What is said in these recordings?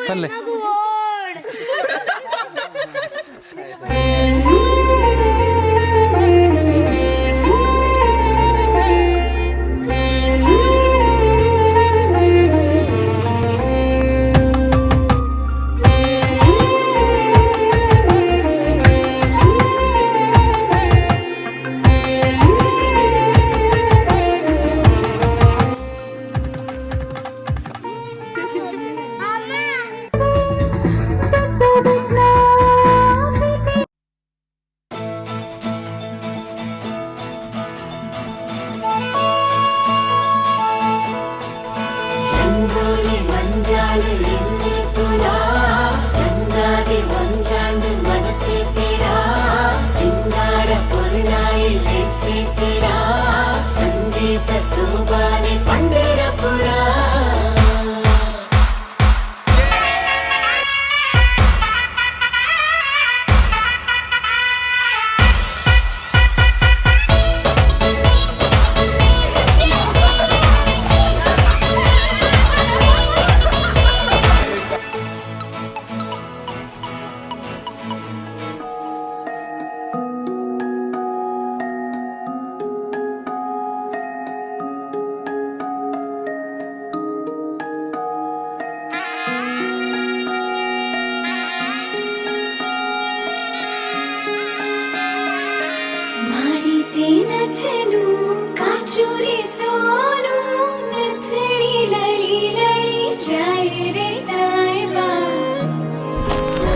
ತರ್ಲೆ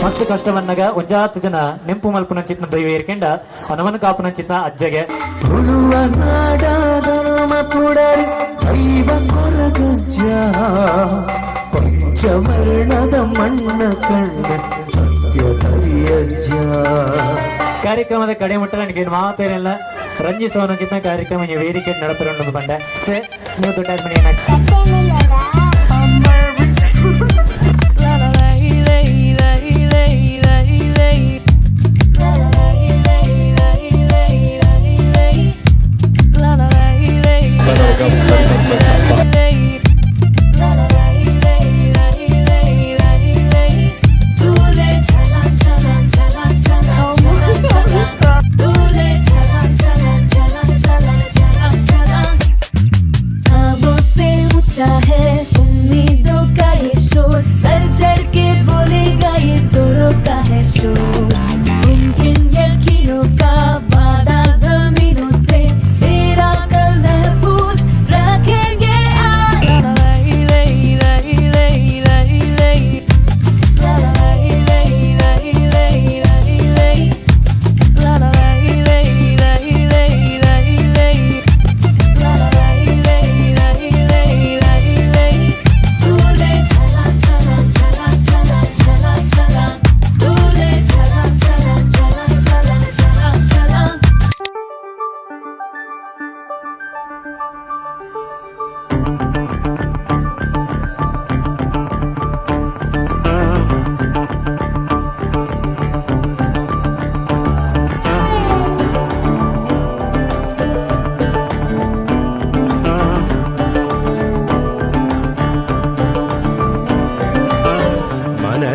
ಮಸ್ತ್ ಕಷ್ಟ ಬಂದಾಗ ಒಂಜಾತ್ ಜನ ನೆಂಪು ಮಲ್ಪುನ ಚಿತ್ನ ದೈವ ಏರ್ಕೆಂಡ ಅವನವನ ಕಾಪುನ ಚಿತ್ನ ಅಜ್ಜಗೆ ಪಂಚವರ್ಣದ ಮಣ್ಣ ಕಣ್ಣ ಸತ್ಯ ಕಾರ್ಯಕ್ರಮದ ಕಡೆ ಮುಟ್ಟ ನನಗೆ ಮಾತೇನೆಲ್ಲ ರಂಜಿಸುವ ಚಿತ್ನ ಕಾರ್ಯಕ್ರಮ ವೇದಿಕೆ ನಡಪರೊಂದು ಬಂಡ ನೀವು ದೊಡ್ಡ ಮನೆ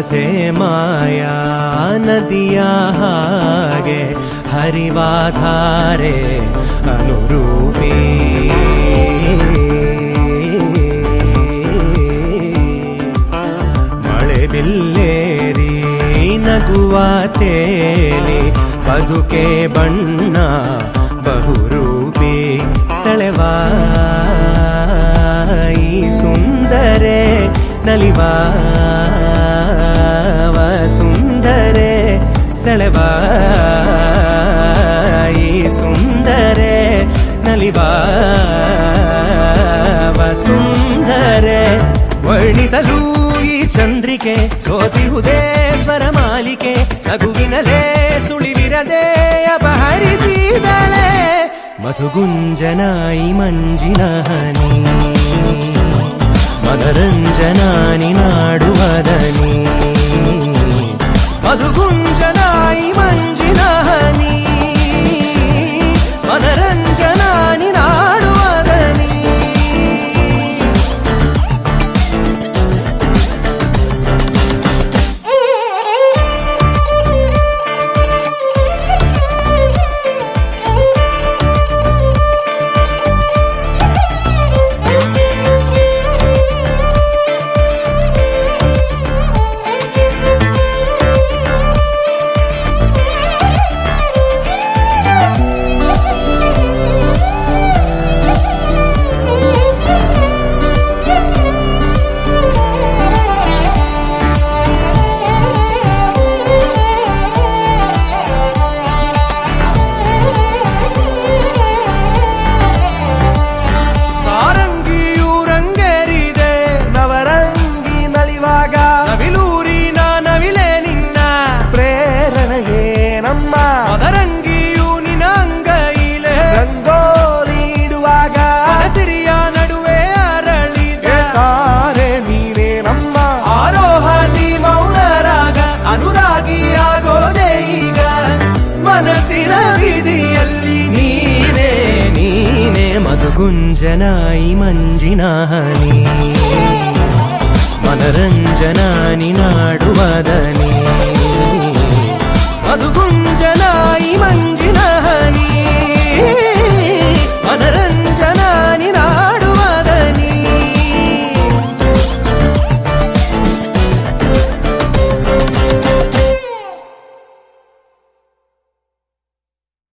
से माया नदिया हागे हरिवाधारे अनुरूपी मळे बिल्लेरी नगुवा तेली बदुके बಣ್ಣ ಬಹುರೂಪಿ ಸೆಳೆವಾಯಿ ಸುಂದರೆ ನಲಿವಾವ ಸುಂದರೆ ಸೆಳೆವಾಯಿ ಸುಂದರೆ ನಲಿವಾವ ಸುಂದರೆ ವರ್ಣಿಸಲು ಈ ಚಂದ್ರಿಕೆ ಸೋತಿಹುದೇ ಸ್ವರ ಮಾಲಿಕೆ ನಗುವಿನಲೇ ಸುಳಿವಿರದೆ ಅಪಹರಿಸಿದಳೆ ಮಧುಗುಂಜನಾಯಿ ಮಂಜಿನ ಹನಿ ಮನರಂಜನಾನಿ ನಾಡುವದನಿ ಮಧುಗುಂಜನಾಯಿ ಮಂಜಿನ ಹನಿ ಮನರಂಜನಾನಿ ನಾಡುವದನಿ ಗುಂಜನಾಯಿ ಮಂಜಿನ ಹನಿ ಮನರಂಜನಾನಿ ನಾಡುವದನಿ